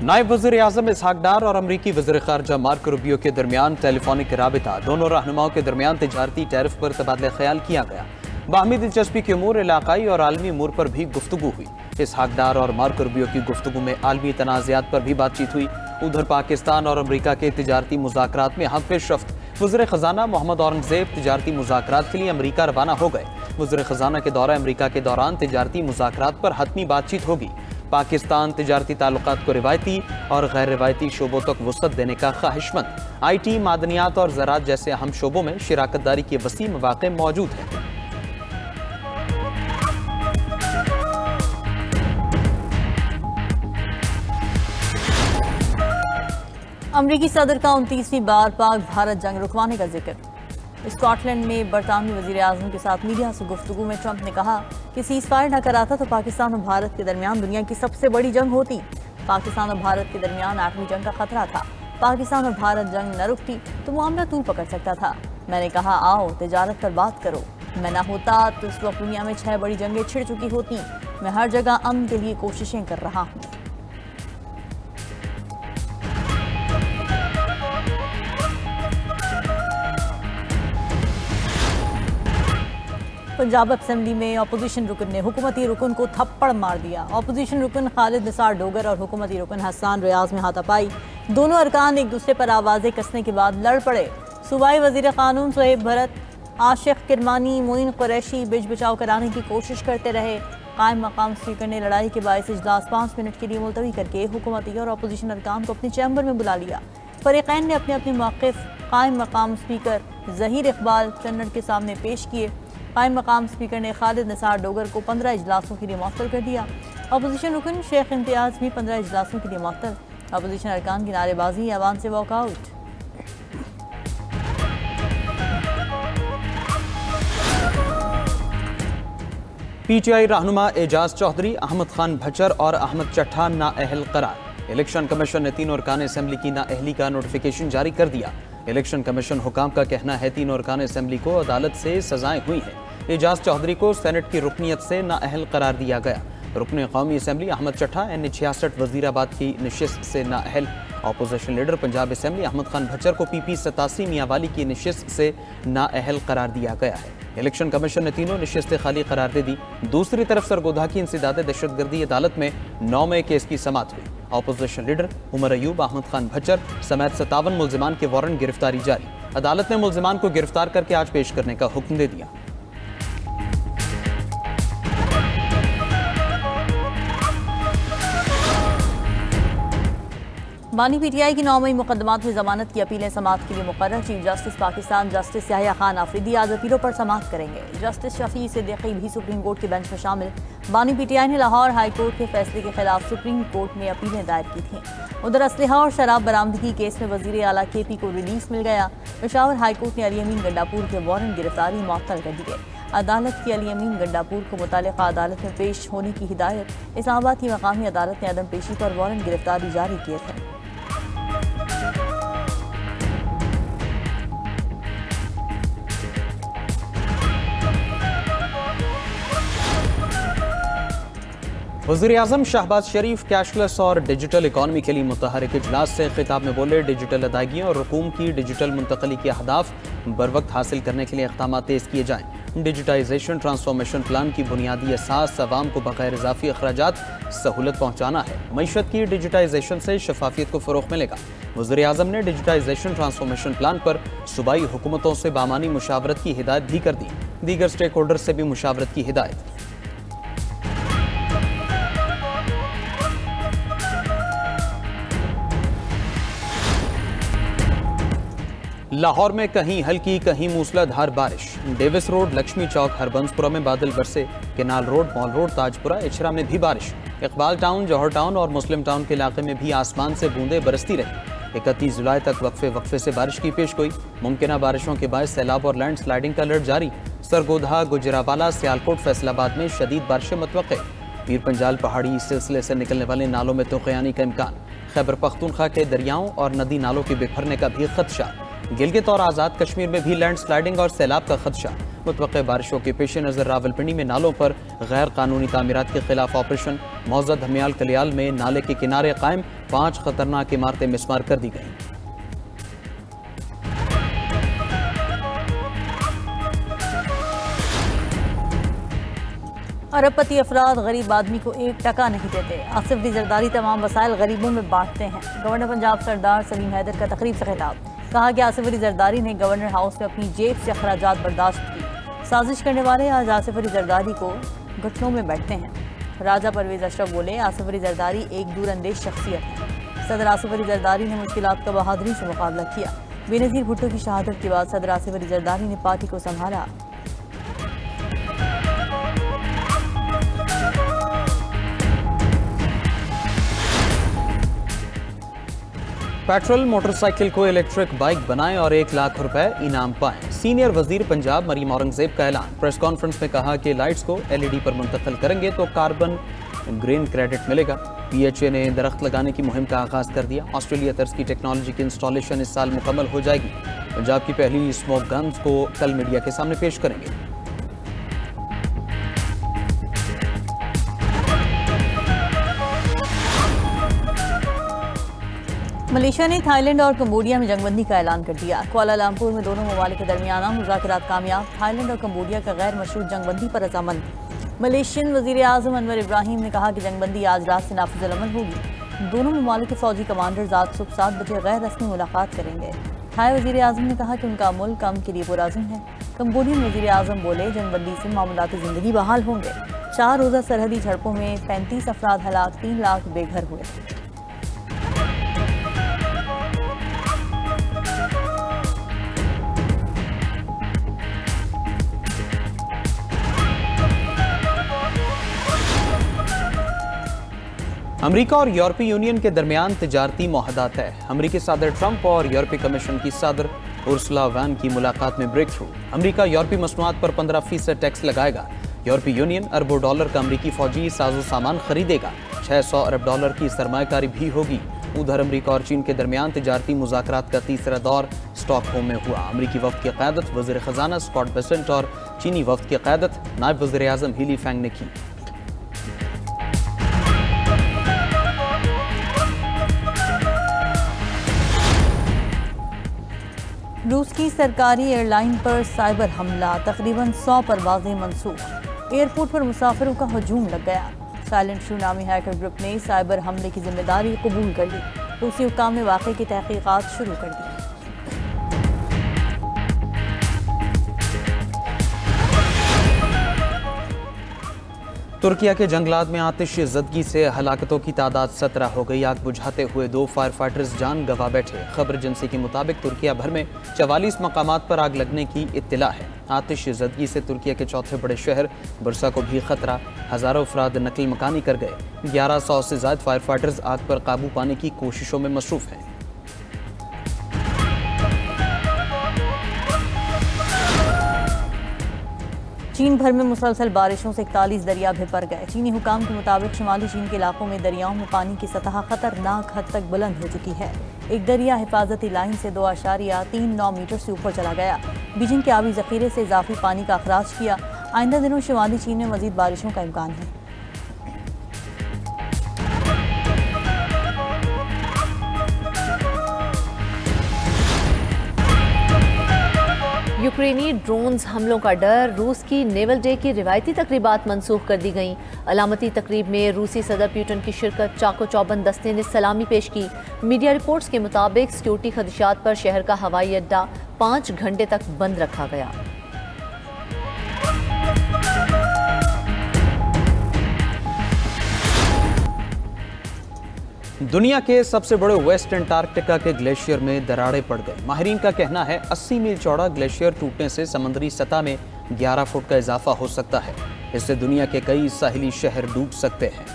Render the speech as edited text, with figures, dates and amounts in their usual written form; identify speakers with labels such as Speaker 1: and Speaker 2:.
Speaker 1: नायब वज़ीर आज़म इसहाक डार और अमरीकी वज़ीर ख़ारजा मार्को रूबियो के दरमियान टेलीफोनिक राबिता, दोनों रहनुमाओं के दरमियान तिजारती टैरिफ पर तबादला ख्याल किया गया। बाहमी दिलचस्पी के अमूर, इलाकाई और आलमी अमूर पर भी गुफ्तगू हुई। इसहाक डार और मार्को रूबियो की गुफ्तगू में आलमी तनाज़ात पर भी बातचीत हुई। उधर पाकिस्तान और अमरीका के तिजारती मुज़ाकरात में हम पेशरफ्त। वज़ीर ख़जाना मोहम्मद औरंगज़ेब तिजारती मुज़ाकरात के लिए अमरीका रवाना हो गए। वज़ीर ख़जाना के दौरा अमरीका के दौरान तिजारती मुज़ाकरात पर हतमी बातचीत होगी। पाकिस्तान तिजारती ताल्लुकात को रिवायती और गैर रिवायती शोबों तक वसअत देने का ख्वाहिशमंद। IT, मादनियात और ज़राअत जैसे अहम शोबों में शिराकत दारी के वसी मौक़े मौजूद हैं।
Speaker 2: अमरीकी सदर का 29वीं बार पाक भारत जंग रुकवाने का जिक्र। स्कॉटलैंड में बरतानवी वज़ीर आज़म के साथ मीडिया से गुफ्तगू में ट्रंप ने कहा कि सीज़ फायर न कराता तो पाकिस्तान और भारत के दरमियान दुनिया की सबसे बड़ी जंग होती। पाकिस्तान और भारत के दरमियान आठवीं जंग का खतरा था। पाकिस्तान और भारत जंग न रुकती तो मामला तूल पकड़ सकता था। मैंने कहा आओ तिजारत पर बात करो। मैं ना होता तो इस वक्त दुनिया में 6 बड़ी जंगें छिड़ चुकी होती। मैं हर जगह अमन के लिए कोशिशें कर रहा हूँ। पंजाब असेंबली में अपोजिशन रुकन ने हुकूमती रुकन को थप्पड़ मार दिया। अपोजिशन रुकन खालिद निसार डोगर और हुकूमती रुकन हसन रियाज में हाथापाई। दोनों अरकान एक दूसरे पर आवाज़ें कसने के बाद लड़ पड़े। सूबाई वज़ीर क़ानून सोहेब भरत, आशिक किरमानी, मोइन कुरैशी बिच बचाव कराने की कोशिश करते रहे। कायम मकाम स्पीकर ने लड़ाई के बायस इजलास 5 मिनट के लिए मुलतवी करके हुकूमती और अपोजिशन अरकान को अपने चैम्बर में बुला लिया। फरीक़ैन ने अपने अपने मौक़िफ़ कायम मकाम स्पीकर ज़हीर इकबाल चन्नड़ के सामने पेश किए। कायम मकाम स्पीकर ने खालिद निसार डोगर को 15 इजलासों के लिए मुअत्तल कर दिया। अपोजिशन रुकन शेख इम्तियाज़ भी 15 इजलासों के लिए मुअत्तल। अपोजिशन अरकान की नारेबाजी, ऐवान से वॉकआउट।
Speaker 1: PTI रहनुमा एजाज चौधरी, अहमद खान भचर और अहमद चट्ठा नाअहल करार। इलेक्शन कमीशन ने तीनों अरकान असेंबली की नाअहली का नोटिफिकेशन जारी कर दिया। इलेक्शन कमीशन हुकाम का कहना है तीनों अरकान असेंबली को अदालत से सजाएं हुई हैं। एजाज चौधरी को सेनेट की रुकनीत से नाअहल करार दिया गया। रुकन कौमी असेंबली अहमद चट्ठा NA-66 वजीराबाद की नशिस्त से नाअहल। Opposition leader Punjab assembly Ahmad Khan Bhachar को PP 87 मियांवाली की नशिस्त से नाअहल करार दिया गया है। इलेक्शन कमीशन ने तीनों नशिस्तें खाली करार दे दी। दूसरी तरफ सरगोधा की इंसदाद दहशतगर्दी अदालत में 9 मई केस की समाअत हुई। अपोजिशन लीडर उमर अयूब, अहमद खान भचर समेत 57 मुल्जिमान के वारंट गिरफ्तारी जारी। अदालत ने मुल्जिमान को गिरफ्तार करके आज पेश करने का हुक्म दे दिया।
Speaker 2: बानी PTI की 9 मई मुकदमात में जमानत की अपीलें समाअत के लिए मुकर्रर। Chief justice Pakistan justice Yahya Khan Afridi आज अपीलों पर समाअत करेंगे। जस्टिस शफी सिद्दीकी भी सुप्रीम कोर्ट के बेंच में शामिल। बानी PTI ने लाहौर हाई कोर्ट के फैसले के खिलाफ सुप्रीम कोर्ट में अपीलें दायर की थीं। उधर असलहा और शराब बरामदगी केस में वजीर आला KP को रिलीफ मिल गया। पेशावर हाई कोर्ट ने अली अमीन गंडापुर के वारंट गिरफ्तारी मुअत्तल कर दिए। अदालत की अली अमीन गंडापुर को मुतालिका अदालत में पेश होने की हिदायत। इस्लामाबाद की मकामी अदालत ने अदम पेशी पर वारंट गिरफ्तारी जारी किए थे।
Speaker 1: वज़ीर आज़म शहबाज शरीफ कैशलेस और डिजिटल इकॉनमी के लिए मुतहरिक इजलास से खिताब में बोले, डिजिटल अदायगियों और रकूम की डिजिटल मुंतकली के अहदाफ बर वक्त हासिल करने के लिए इक़दाम तेज़ किए जाएँ। डिजिटाइजेशन ट्रांसफॉर्मेशन प्लान की बुनियादी असास अवाम को बग़ैर इजाफी अखराजात सहूलत पहुँचाना है। मईशत की डिजिटाइजेशन से शफाफियत को फ़रोग़ मिलेगा। वज़ीर आज़म ने डिजिटाइजेशन ट्रांसफॉर्मेशन प्लान पर सूबाई हुकूमतों से बामानी मुशावरत की हिदायत भी कर दी। दीगर स्टेक होल्डर से भी मुशावरत की हिदायत। लाहौर में कहीं हल्की कहीं मूसलाधार बारिश। डेविस रोड, लक्ष्मी चौक, हरबंसपुरा में बादल बरसे। Canal road, mall road, Tajpura, Ichhra में भी बारिश। इकबाल टाउन, जौहर टाउन और मुस्लिम टाउन के इलाके में भी आसमान से बूंदें बरसती रही। 31 जुलाई तक वक्फे से बारिश की पेशगोई। मुमकिना बारिशों के बायस सैलाब और लैंड स्लाइडिंग का अलर्ट जारी। सरगोधा, गुजरावाला, सियालकोट, फैसलाबाद में शदीद बारिशें मुतवक्के। पीर पंजाल पहाड़ी सिलसिले से निकलने वाले नालों में तूफ़ानी का इम्कान। खैबर पख्तूनख्वा के दरियाओं और नदी नालों के बिखरने का भी खदशा। गिलगित और आज़ाद कश्मीर में भी लैंडस्लाइडिंग और सैलाब का खदशा। मुतवक्के बारिशों के पेश नज़र रावलपिंडी में नालों पर गैर कानूनी तामीरात के खिलाफ ऑपरेशन। मौजा धमियाल कलियाल में नाले के किनारे कायम 5 खतरनाक इमारतें मिसमार कर दी गईं।
Speaker 2: अरबपति अफराद गरीब आदमी को 1 टका नहीं देते। आसिफ अली जरदारी तमाम वसाइल गरीबों में बांटते हैं। गवर्नर पंजाब सरदार सलीम हैदर का तकरीब से खिताब। कहा कि आसिफ अली जरदारी ने गवर्नर हाउस में अपनी जेब से अखराजात बर्दाश्त की। साजिश करने वाले आज आसिफ अली जरदारी को घुटनों में बैठते हैं। राजा परवेज अशरफ बोले, आसिफ अली जरदारी एक दूरअंदेश शख्सियत है। सदर आसिफ अली जरदारी ने मुश्किलात का बहादुरी से मुकाबला किया। बेनज़ीर भुट्टो की शहादत के बाद सदर आसिफ अली जरदारी ने पार्टी को संभाला।
Speaker 1: पेट्रोल मोटरसाइकिल को इलेक्ट्रिक बाइक बनाएं और 1 लाख रुपए इनाम पाएं। सीनियर वजीर पंजाब मरीम औरंगजेब का ऐलान। प्रेस कॉन्फ्रेंस में कहा कि लाइट्स को LED पर मुंतकिल करेंगे तो कार्बन ग्रीन क्रेडिट मिलेगा। PHA ने दरख्त लगाने की मुहिम का आगाज कर दिया। ऑस्ट्रेलिया तर्ज की टेक्नोलॉजी की इंस्टॉलेशन इस साल मुकम्मल हो जाएगी। पंजाब की पहली स्मोक गन्स को कल मीडिया के सामने पेश करेंगे।
Speaker 2: मलेशिया ने थाईलैंड और कंबोडिया में जंगबंदी का ऐलान कर दिया। कुआलालंपुर में दोनों ममालिक के दरमियान मुज़ाकरात कामयाब। थाईलैंड और कंबोडिया का गैर मशरूत जंगबंदी पर रजामंद। मलेशियन वज़ीर आज़म अनवर इब्राहिम ने कहा कि जंगबंदी आज रात से नाफिज़ अमल होगी। दोनों ममालिक के फौजी कमांडर्स आज सुबह 7 बजे गैर रस्मी मुलाकात करेंगे। थाई वज़ीर आज़म ने कहा कि उनका मुल्क अमन के लिए पुरअज़्म है। कंबोडियन वज़ीर आज़म बोले, जंगबंदी से मामलात ज़िंदगी बहाल होंगे। 4 रोज़ा सरहदी झड़पों में 35 अफराद हलाक, 3 लाख बेघर हुए।
Speaker 1: अमेरिका और यूरोपीय यूनियन के दरमियान तिजारती मुआहदा तय। अमेरिकी सदर ट्रंप और यूरोपीय कमीशन की सदर उर्सुला वैन की मुलाकात में ब्रेक थ्रू। अमेरिका यूरोपीय मसनूआत पर 15% टैक्स लगाएगा। यूरोपीय यूनियन अरबों डॉलर का अमेरिकी फौजी साजो सामान खरीदेगा। 600 अरब डॉलर की सरमायाकारी भी होगी। उधर अमेरिका और चीन के दरमियान तिजारती मुज़ाकरात का तीसरा दौर स्टॉकहोम में हुआ। अमेरिकी वफ्द की क़यादत वज़ीर ख़जाना स्कॉट बेसेंट और चीनी वफ्द की क़यादत नायब वज़ीर आज़म हीली फैंग ने की।
Speaker 2: रूस की सरकारी एयरलाइन पर साइबर हमला, तकरीबन 100 परवाज़ें मनसूख। एयरपोर्ट पर मुसाफिरों का हजूम लग गया। साइलेंट शू नामी हैकर ग्रुप ने साइबर हमले की जिम्मेदारी कबूल कर ली। रूसी हुक्काम ने वाक़े की तहकीकात शुरू कर दी।
Speaker 1: तुर्किया के जंगलात में आतिश ज़दगी से हलाकतों की तादाद 17 हो गई। आग बुझाते हुए 2 फायर फाइटर्स जान गंवा बैठे। खबर एजेंसी के मुताबिक तुर्किया भर में 44 मकामात पर आग लगने की इत्तला है। आतिश ज़दगी से तुर्किया के चौथे बड़े शहर बुर्सा को भी खतरा। हज़ारों अफराद नकल मकानी कर गए। 1100 से ज़ायद फायर फाइटर्स आग पर काबू पाने की कोशिशों में मसरूफ़ हैं।
Speaker 2: चीन भर में मुसलसल बारिशों से 41 दरिया भी भर गए। चीनी हुकाम के मुताबिक शुमाली चीन के इलाकों में दरियाओं में पानी की सतह खतरनाक हद तक बुलंद हो चुकी है। एक दरिया हिफाजती लाइन से 2.39 मीटर से ऊपर चला गया। बीजिंग के आबी जखीरे से इजाफी पानी का अखराज किया। आइंदा दिनों शुमाली चीन में मजीद बारिशों का इम्कान है।
Speaker 3: यूक्रेनी ड्रोन्स हमलों का डर, रूस की नेवल डे की रिवायती तकरीबात मनसूख कर दी गईं। अलामती तकरीब में रूसी सदर पुतिन की शिरकत, चाको चौबंद दस्ते ने सलामी पेश की। मीडिया रिपोर्ट्स के मुताबिक सिक्योरिटी खदशात पर शहर का हवाई अड्डा 5 घंटे तक बंद रखा गया।
Speaker 1: दुनिया के सबसे बड़े वेस्ट अंटार्कटिका के ग्लेशियर में दरारें पड़ गई। माहिरीन का कहना है 80 मील चौड़ा ग्लेशियर टूटने से समुद्री सतह में 11 फुट का इजाफा हो सकता है। इससे दुनिया के कई साहिली शहर डूब सकते हैं।